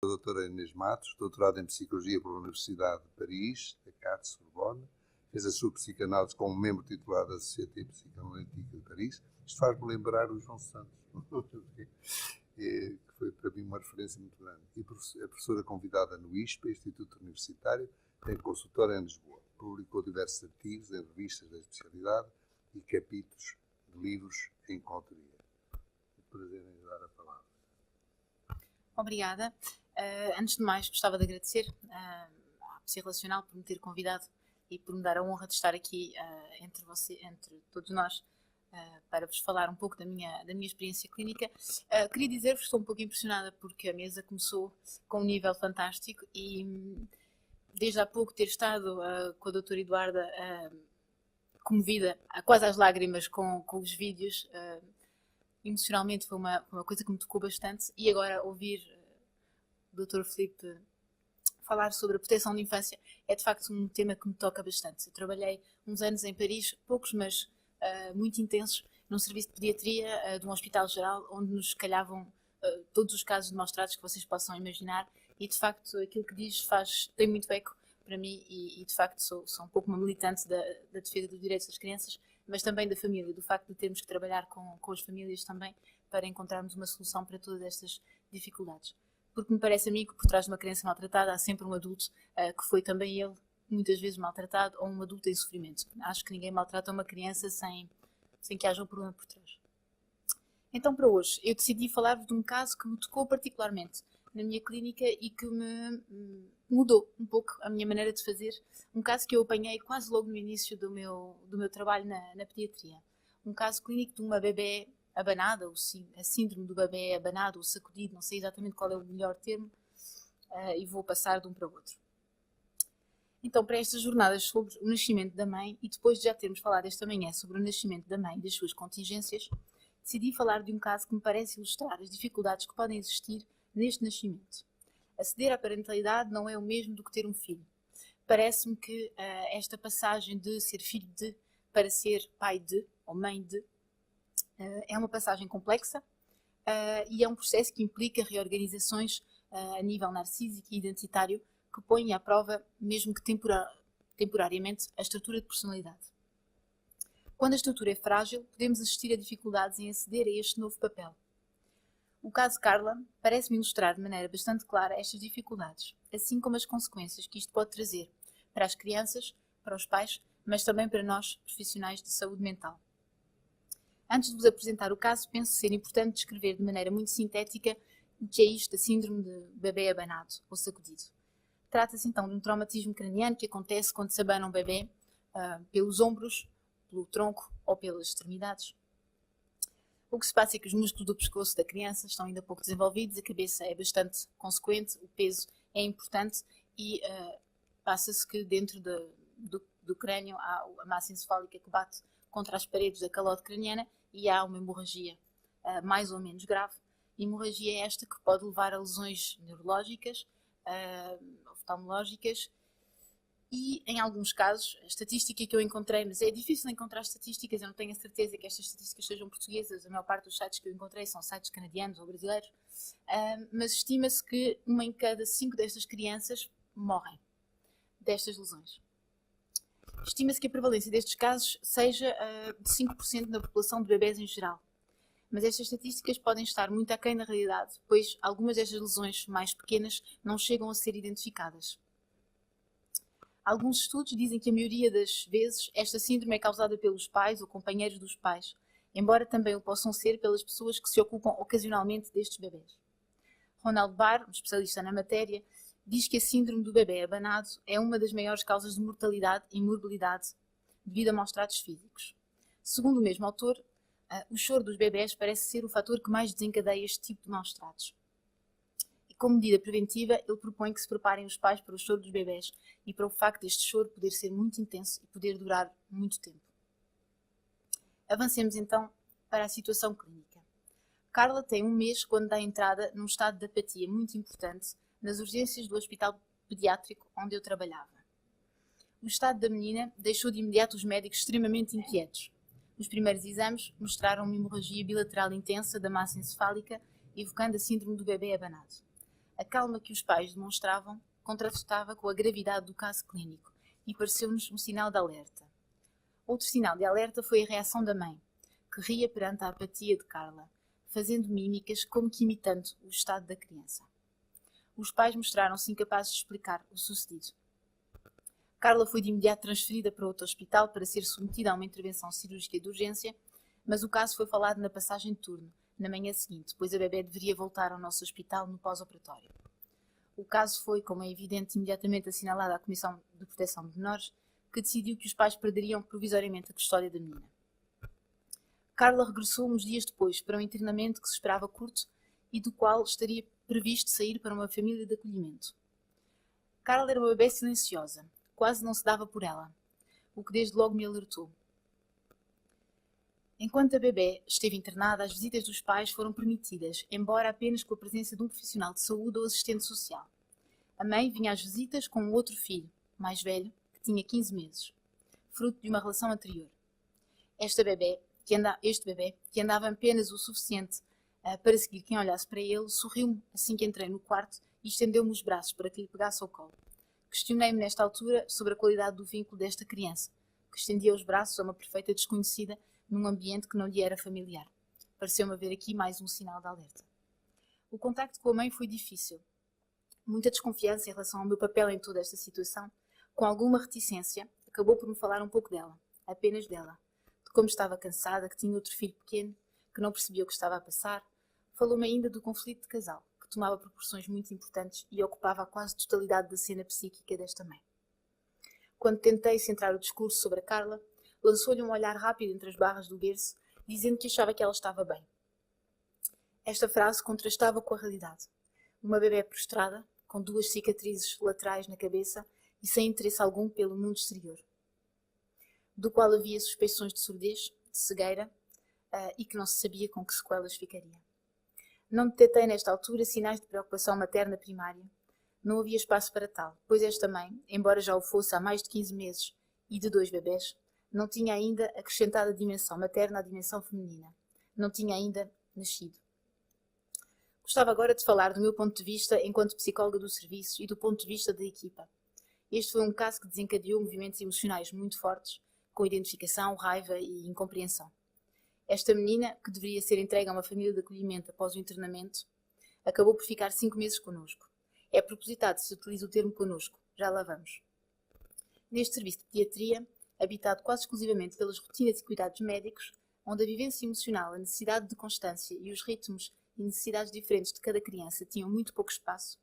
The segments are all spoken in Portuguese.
A doutora Inês Matos, doutorada em Psicologia pela Universidade de Paris, da CAT Sorbonne, fez a sua psicanálise como membro titular da Sociedade Psicanalítica de Paris. Isto faz-me lembrar o João Santos, que foi para mim uma referência muito grande. E é professora convidada no ISPA, Instituto Universitário, tem consultora em Lisboa. Publicou diversos artigos em revistas da especialidade e capítulos de livros em coautoria. É um prazer em dar a palavra. Obrigada. Antes de mais, gostava de agradecer à Psi Relacional por me ter convidado e por me dar a honra de estar aqui entre todos nós, para vos falar um pouco da minha experiência clínica. Queria dizer-vos que estou um pouco impressionada porque a mesa começou com um nível fantástico e desde há pouco ter estado com a doutora Eduarda comovida, quase às lágrimas com os vídeos, emocionalmente foi uma coisa que me tocou bastante, e agora ouvir o Dr. Filipe falar sobre a proteção da infância é de facto um tema que me toca bastante. Eu trabalhei uns anos em Paris, poucos, mas muito intensos, num serviço de pediatria de um hospital geral, onde nos calhavam todos os casos de maus tratos que vocês possam imaginar, e de facto aquilo que diz tem muito eco para mim, e de facto sou um pouco uma militante da defesa dos direitos das crianças, mas também da família, do facto de termos que trabalhar com as famílias também para encontrarmos uma solução para todas estas dificuldades. Porque me parece a mim que por trás de uma criança maltratada há sempre um adulto que foi também ele muitas vezes maltratado, ou um adulto em sofrimento. Acho que ninguém maltrata uma criança sem que haja um problema por trás. Então, para hoje, eu decidi falar-vos de um caso que me tocou particularmente na minha clínica e que me mudou um pouco a minha maneira de fazer. Um caso que eu apanhei quase logo no início do meu trabalho na pediatria. Um caso clínico de uma bebê abanada, a síndrome do bebê abanado ou sacudido, não sei exatamente qual é o melhor termo, e vou passar de um para o outro. Então, para estas jornadas sobre o nascimento da mãe, e depois de já termos falado esta manhã sobre o nascimento da mãe e das suas contingências, decidi falar de um caso que me parece ilustrar as dificuldades que podem existir neste nascimento. Aceder à parentalidade não é o mesmo do que ter um filho. Parece-me que esta passagem de ser filho de para ser pai de ou mãe de é uma passagem complexa e é um processo que implica reorganizações a nível narcísico e identitário que põem à prova, mesmo que temporariamente, a estrutura de personalidade. Quando a estrutura é frágil, podemos assistir a dificuldades em aceder a este novo papel. O caso Carla parece-me ilustrar de maneira bastante clara estas dificuldades, assim como as consequências que isto pode trazer para as crianças, para os pais, mas também para nós, profissionais de saúde mental. Antes de vos apresentar o caso, penso ser importante descrever de maneira muito sintética o que é isto da síndrome de bebê abanado ou sacudido. Trata-se então de um traumatismo craniano que acontece quando se abana um bebê pelos ombros, pelo tronco ou pelas extremidades. O que se passa é que os músculos do pescoço da criança estão ainda pouco desenvolvidos, a cabeça é bastante consequente, o peso é importante e passa-se que dentro do crânio há a massa encefálica que bate contra as paredes da calote craniana e há uma hemorragia mais ou menos grave. Hemorragia esta que pode levar a lesões neurológicas, oftalmológicas e, em alguns casos, a estatística que eu encontrei, mas é difícil encontrar estatísticas, eu não tenho a certeza que estas estatísticas sejam portuguesas, a maior parte dos sites que eu encontrei são sites canadianos ou brasileiros, mas estima-se que 1 em cada 5 destas crianças morrem destas lesões. Estima-se que a prevalência destes casos seja de 5% na população de bebés em geral. Mas estas estatísticas podem estar muito aquém da realidade, pois algumas destas lesões mais pequenas não chegam a ser identificadas. Alguns estudos dizem que a maioria das vezes esta síndrome é causada pelos pais ou companheiros dos pais, embora também o possam ser pelas pessoas que se ocupam ocasionalmente destes bebés. Ronald Barr, um especialista na matéria, diz que a síndrome do bebê abanado é uma das maiores causas de mortalidade e morbilidade devido a maus tratos físicos. Segundo o mesmo autor, o choro dos bebés parece ser o fator que mais desencadeia este tipo de maus tratos. E como medida preventiva, ele propõe que se preparem os pais para o choro dos bebés e para o facto deste choro poder ser muito intenso e poder durar muito tempo. Avancemos então para a situação clínica. Carla tem 1 mês quando dá entrada num estado de apatia muito importante nas urgências do hospital pediátrico onde eu trabalhava. O estado da menina deixou de imediato os médicos extremamente inquietos. Os primeiros exames mostraram uma hemorragia bilateral intensa da massa encefálica, evocando a síndrome do bebê abanado. A calma que os pais demonstravam contrastava com a gravidade do caso clínico e pareceu-nos um sinal de alerta. Outro sinal de alerta foi a reação da mãe, que ria perante a apatia de Carla, fazendo mímicas como que imitando o estado da criança. Os pais mostraram-se incapazes de explicar o sucedido. Carla foi de imediato transferida para outro hospital para ser submetida a uma intervenção cirúrgica de urgência, mas o caso foi falado na passagem de turno, na manhã seguinte, pois a bebê deveria voltar ao nosso hospital no pós-operatório. O caso foi, como é evidente, imediatamente assinalado à Comissão de Proteção de Menores, que decidiu que os pais perderiam provisoriamente a custódia da menina. Carla regressou uns dias depois para um internamento que se esperava curto e do qual estaria previsto sair para uma família de acolhimento. Carla era uma bebê silenciosa, quase não se dava por ela, o que desde logo me alertou. Enquanto a bebê esteve internada, as visitas dos pais foram permitidas, embora apenas com a presença de um profissional de saúde ou assistente social. A mãe vinha às visitas com um outro filho, mais velho, que tinha 15 meses, fruto de uma relação anterior. Este bebê, que andava apenas o suficiente para seguir quem olhasse para ele, sorriu-me assim que entrei no quarto e estendeu-me os braços para que lhe pegasse ao colo. Questionei-me nesta altura sobre a qualidade do vínculo desta criança, que estendia os braços a uma perfeita desconhecida num ambiente que não lhe era familiar. Pareceu-me haver aqui mais um sinal de alerta. O contacto com a mãe foi difícil. Muita desconfiança em relação ao meu papel em toda esta situação, com alguma reticência, acabou por me falar um pouco dela, apenas dela, de como estava cansada, que tinha outro filho pequeno, que não percebia o que estava a passar. Falou-me ainda do conflito de casal, que tomava proporções muito importantes e ocupava a quase totalidade da cena psíquica desta mãe. Quando tentei centrar o discurso sobre a Carla, lançou-lhe um olhar rápido entre as barras do berço, dizendo que achava que ela estava bem. Esta frase contrastava com a realidade. Uma bebê prostrada, com 2 cicatrizes laterais na cabeça e sem interesse algum pelo mundo exterior, do qual havia suspeições de surdez, de cegueira, e que não se sabia com que sequelas ficaria. Não detetei nesta altura sinais de preocupação materna primária. Não havia espaço para tal, pois esta mãe, embora já o fosse há mais de 15 meses e de 2 bebés, não tinha ainda acrescentado a dimensão materna à dimensão feminina. Não tinha ainda nascido. Gostava agora de falar do meu ponto de vista enquanto psicóloga do serviço e do ponto de vista da equipa. Este foi um caso que desencadeou movimentos emocionais muito fortes, com identificação, raiva e incompreensão. Esta menina, que deveria ser entregue a uma família de acolhimento após o internamento, acabou por ficar 5 meses connosco. É propositado se utiliza o termo connosco, já lá vamos. Neste serviço de pediatria, habitado quase exclusivamente pelas rotinas e cuidados médicos, onde a vivência emocional, a necessidade de constância e os ritmos e necessidades diferentes de cada criança tinham muito pouco espaço,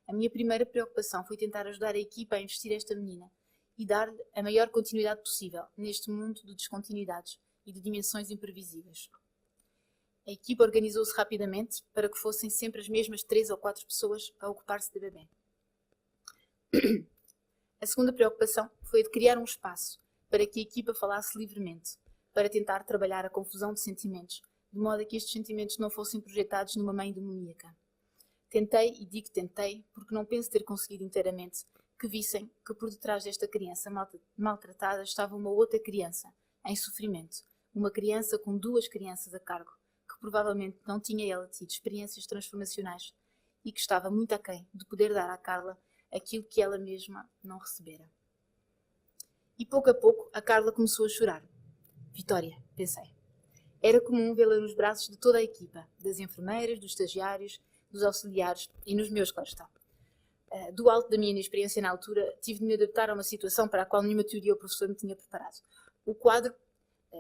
a minha primeira preocupação foi tentar ajudar a equipa a investir esta menina e dar-lhe a maior continuidade possível neste mundo de descontinuidades e de dimensões imprevisíveis. A equipa organizou-se rapidamente para que fossem sempre as mesmas 3 ou 4 pessoas a ocupar-se da bebê. A segunda preocupação foi a de criar um espaço para que a equipa falasse livremente, para tentar trabalhar a confusão de sentimentos, de modo a que estes sentimentos não fossem projetados numa mãe demoníaca. Tentei, e digo tentei, porque não penso ter conseguido inteiramente, que vissem que por detrás desta criança maltratada estava uma outra criança, em sofrimento, uma criança com 2 crianças a cargo, que provavelmente não tinha ela tido experiências transformacionais e que estava muito aquém de poder dar à Carla aquilo que ela mesma não recebera. E pouco a pouco a Carla começou a chorar. Vitória, pensei. Era comum vê-la nos braços de toda a equipa, das enfermeiras, dos estagiários, dos auxiliares e nos meus, claro está. Do alto da minha inexperiência na altura, tive de me adaptar a uma situação para a qual nenhuma teoria ou professor me tinha preparado. O quadro,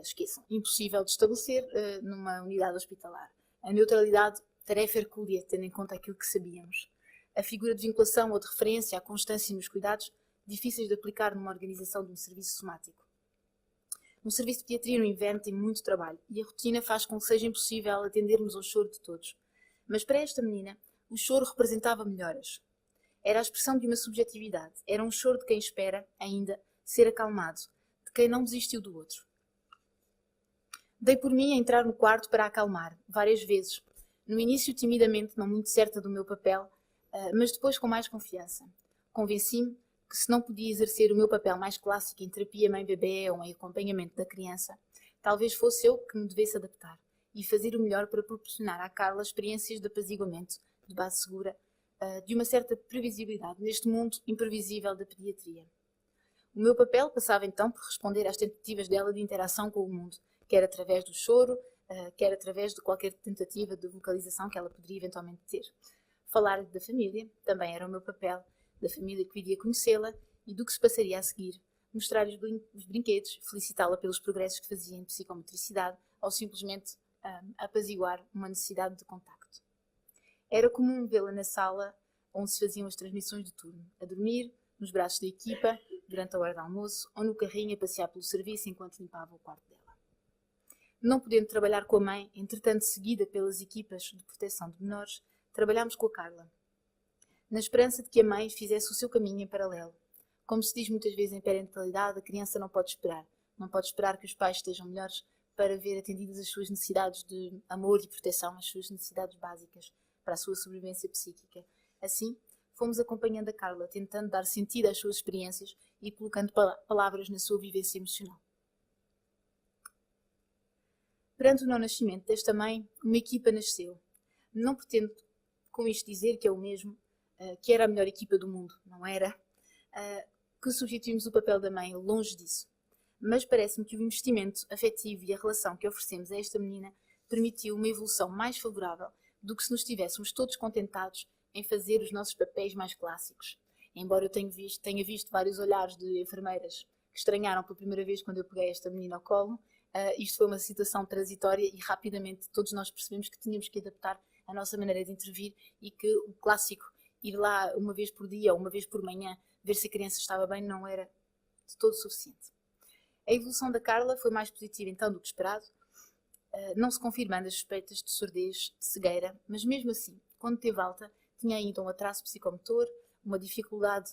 esqueçam, impossível de estabelecer numa unidade hospitalar. A neutralidade, tarefa hercúlea, tendo em conta aquilo que sabíamos. A figura de vinculação ou de referência à constância nos cuidados, difíceis de aplicar numa organização de um serviço somático. Um serviço de pediatria no inverno tem muito trabalho e a rotina faz com que seja impossível atendermos ao choro de todos. Mas para esta menina, o choro representava melhoras. Era a expressão de uma subjetividade. Era um choro de quem espera, ainda, ser acalmado, de quem não desistiu do outro. Dei por mim a entrar no quarto para a acalmar, várias vezes. No início, timidamente, não muito certa do meu papel, mas depois com mais confiança. Convenci-me que se não podia exercer o meu papel mais clássico em terapia mãe-bebê ou em acompanhamento da criança, talvez fosse eu que me devesse adaptar e fazer o melhor para proporcionar à Carla experiências de apaziguamento, de base segura, de uma certa previsibilidade neste mundo imprevisível da pediatria. O meu papel passava então por responder às tentativas dela de interação com o mundo, quer através do choro, quer através de qualquer tentativa de vocalização que ela poderia eventualmente ter. Falar da família também era o meu papel, da família que viria conhecê-la e do que se passaria a seguir, mostrar-lhe os brinquedos, felicitá-la pelos progressos que fazia em psicomotricidade ou simplesmente apaziguar uma necessidade de contacto. Era comum vê-la na sala onde se faziam as transmissões de turno, a dormir, nos braços da equipa, durante a hora de almoço ou no carrinho a passear pelo serviço enquanto limpava o quarto dela. Não podendo trabalhar com a mãe, entretanto seguida pelas equipas de proteção de menores, trabalhámos com a Carla, na esperança de que a mãe fizesse o seu caminho em paralelo. Como se diz muitas vezes em parentalidade, a criança não pode esperar. Não pode esperar que os pais estejam melhores para ver atendidas as suas necessidades de amor e proteção, as suas necessidades básicas para a sua sobrevivência psíquica. Assim, fomos acompanhando a Carla, tentando dar sentido às suas experiências e colocando palavras na sua vivência emocional. Perante o não nascimento desta mãe, uma equipa nasceu. Não pretendo com isto dizer que é o mesmo, que era a melhor equipa do mundo, não era, que substituímos o papel da mãe, longe disso. Mas parece-me que o investimento afetivo e a relação que oferecemos a esta menina permitiu uma evolução mais favorável do que se nos estivéssemos todos contentados em fazer os nossos papéis mais clássicos. Embora eu tenha visto vários olhares de enfermeiras que estranharam pela primeira vez quando eu peguei esta menina ao colo, isto foi uma situação transitória e rapidamente todos nós percebemos que tínhamos que adaptar a nossa maneira de intervir e que o clássico ir lá uma vez por dia ou uma vez por manhã ver se a criança estava bem não era de todo suficiente. A evolução da Carla foi mais positiva então do que esperado, não se confirmando as suspeitas de surdez, de cegueira, mas mesmo assim, quando teve alta, tinha ainda um atraso psicomotor, uma dificuldade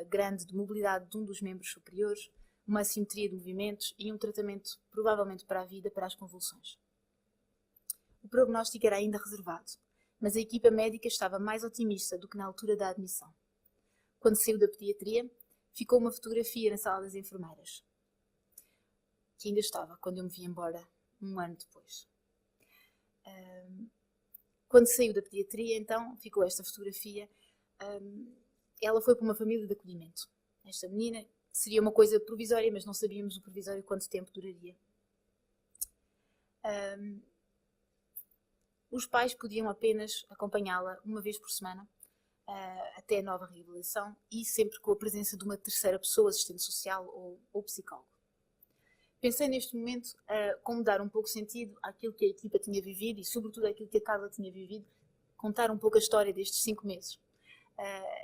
grande de mobilidade de um dos membros superiores, uma assimetria de movimentos e um tratamento provavelmente para a vida para as convulsões. O prognóstico era ainda reservado, mas a equipa médica estava mais otimista do que na altura da admissão. Quando saiu da pediatria, ficou uma fotografia na sala das enfermeiras, que ainda estava quando eu me vi embora, um ano depois. Quando saiu da pediatria, então, ficou esta fotografia. Ela foi para uma família de acolhimento. Esta menina seria uma coisa provisória, mas não sabíamos o provisório quanto tempo duraria. Os pais podiam apenas acompanhá-la uma vez por semana, até a nova reavaliação, e sempre com a presença de uma terceira pessoa, assistente social ou psicólogo. Pensei neste momento como dar um pouco sentido àquilo que a equipa tinha vivido e sobretudo àquilo que a Carla tinha vivido, contar um pouco a história destes 5 meses.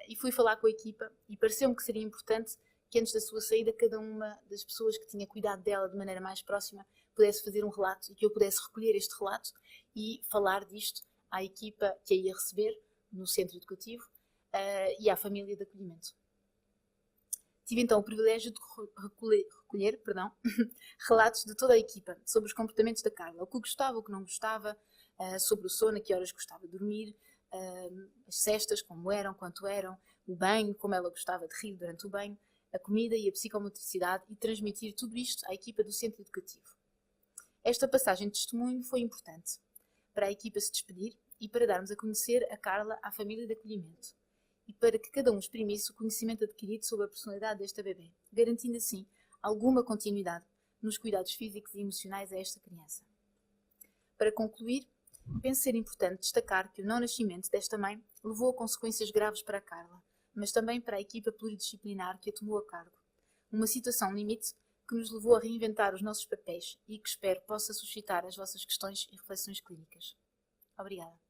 E fui falar com a equipa e pareceu-me que seria importante que antes da sua saída cada uma das pessoas que tinha cuidado dela de maneira mais próxima pudesse fazer um relato e que eu pudesse recolher este relato e falar disto à equipa que a ia receber no centro educativo e à família de acolhimento. Tive então o privilégio de recolher relatos de toda a equipa sobre os comportamentos da Carla, o que gostava, o que não gostava, sobre o sono, a que horas gostava de dormir, as cestas, como eram, quanto eram, o banho, como ela gostava de rir durante o banho, a comida e a psicomotricidade e transmitir tudo isto à equipa do centro educativo. Esta passagem de testemunho foi importante para a equipa se despedir e para darmos a conhecer a Carla à família de acolhimento e para que cada um exprimisse o conhecimento adquirido sobre a personalidade desta bebê, garantindo assim alguma continuidade nos cuidados físicos e emocionais a esta criança. Para concluir, penso ser importante destacar que o não nascimento desta mãe levou a consequências graves para a Carla, mas também para a equipa pluridisciplinar que a tomou a cargo. Uma situação limite que nos levou a reinventar os nossos papéis e que espero possa suscitar as vossas questões e reflexões clínicas. Obrigada.